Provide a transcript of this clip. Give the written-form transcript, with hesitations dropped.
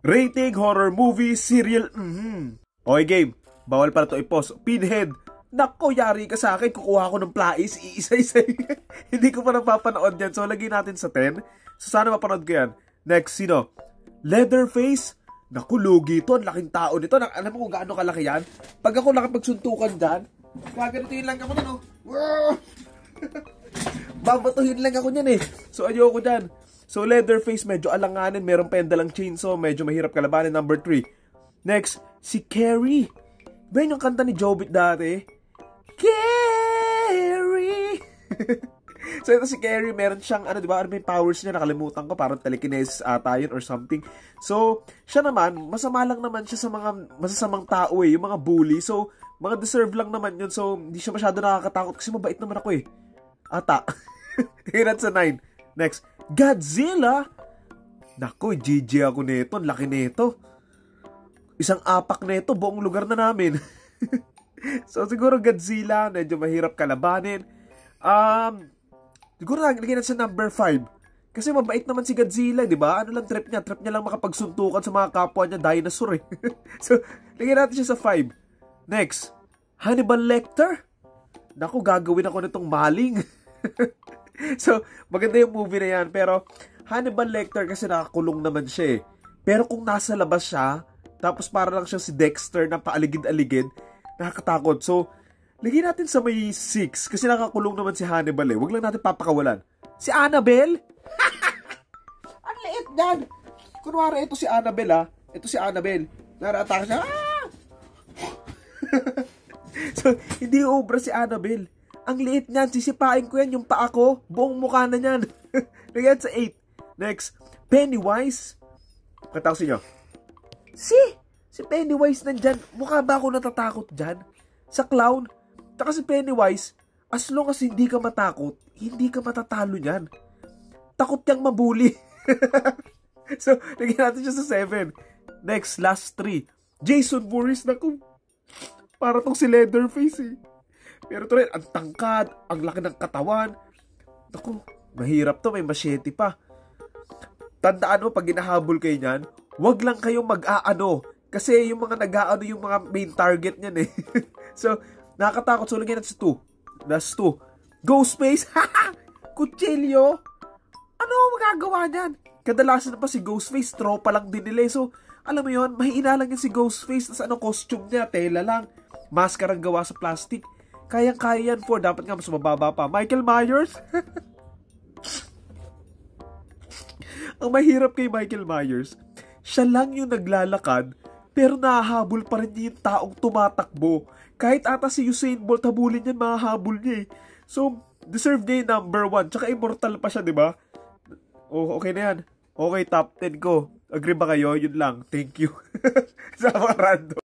Rating horror movie serial. Okay, game. Bawal pala to i-pause. Pinhead. Nako, yari ka sa akin. Kukuha ko ng plais. Iisa-isa. Hindi ko pa napapanood yan. So, lagyan natin sa 10. So, sana mapanood ko yan. Next, sino? Leatherface. Naku, lugi to. Ang laking tao nito. Alam mo kung gaano kalaki yan? Pag ako nakapagsuntukan dyan, gaganituin lang ako nun, oh. Babatuhin lang ako niyan eh. So, ayoko dyan. So, Leatherface, medyo alanganin. Meron pendalang chainsaw. Medyo mahirap kalabanin. Number 3. Next, si Carrie. Ba yung kanta ni Jobit dati? Carrie! So, ito si Carrie. Meron siyang, ano, diba? Ano may powers niya? Nakalimutan ko. Parang telekinesis ata yun or something. So, siya naman, masama lang naman siya sa mga masasamang tao eh. Yung mga bully. So, mga deserve lang naman yun. So, hindi siya masyado nakakatakot kasi mabait naman ako eh. Ata. That's a 9. Next, Godzilla. Naku, GG ako nito. Laki nito. Isang apak nito. Buong lugar na namin. So, siguro Godzilla. Medyo mahirap kalabanin. Siguro lagyan natin sa number 5. Kasi mabait naman si Godzilla, di ba? Ano lang trip niya? Trip niya lang makapagsuntukan sa mga kapwa niya. Dinosaur eh. So, lagyan natin siya sa 5. Next, Hannibal Lecter. Naku, gagawin ako nitong maling. So, maganda yung movie na yan. Pero, Hannibal Lecter kasi nakakulong naman siya eh. Pero kung nasa labas siya, tapos para lang siya si Dexter na paaligid-aligid, nakakatakot. So, lagyan natin sa may 6 kasi nakakulong naman si Hannibal eh. Huwag lang natin papakawalan. Si Annabelle? Ang liit yan. Kunwari, ito si Annabelle ah. Ito si Annabelle. Nara-atake siya. So, hindi obra si Annabelle. Ang liit niyan, sisipain ko yan, yung paa ko, buong mukha na niyan. Lagyan sa 8. Next, Pennywise. Katakot nyo. Si Pennywise nandyan. Mukha ba ako natatakot dyan? Sa clown. Tsaka si Pennywise, as long as hindi ka matakot, hindi ka matatalo niyan. Takot niyang mabuli. So, lagyan natin siya sa 7. Next, last 3. Jason Voorhees, naku. Para tong si Leatherface eh. Pero ito rin, ang tangkad, ang laki ng katawan. Naku, mahirap to, may machete pa. Tandaan mo, pag hinahabol kayo niyan, wag lang kayong mag-aano. Kasi yung mga nag-aano, yung mga main target niyan eh. So, nakakatakot. So, lagyan natin sa 2. Last 2. Ghostface, Kutsilyo. Ano magagawa niyan? Kadalasan pa si Ghostface, tropa lang din nila. So, alam mo yun, mahina lang yan si Ghostface. Tapos ano, costume niya, tela lang. Maskarang gawa sa plastic. Kayang-kaya yan for. Dapat nga mas mababa pa. Michael Myers? Ang mahirap kay Michael Myers, siya lang yung naglalakad, pero nahahabol pa rin niya yung taong tumatakbo. Kahit ata si Usain Bolt habulin yan, mahahabol niya eh. So, deserve niya yung number 1. Tsaka immortal pa siya, di ba? Oh, okay na yan. Okay, top 10 ko. Agree ba kayo? Yun lang. Thank you. Sa mga random.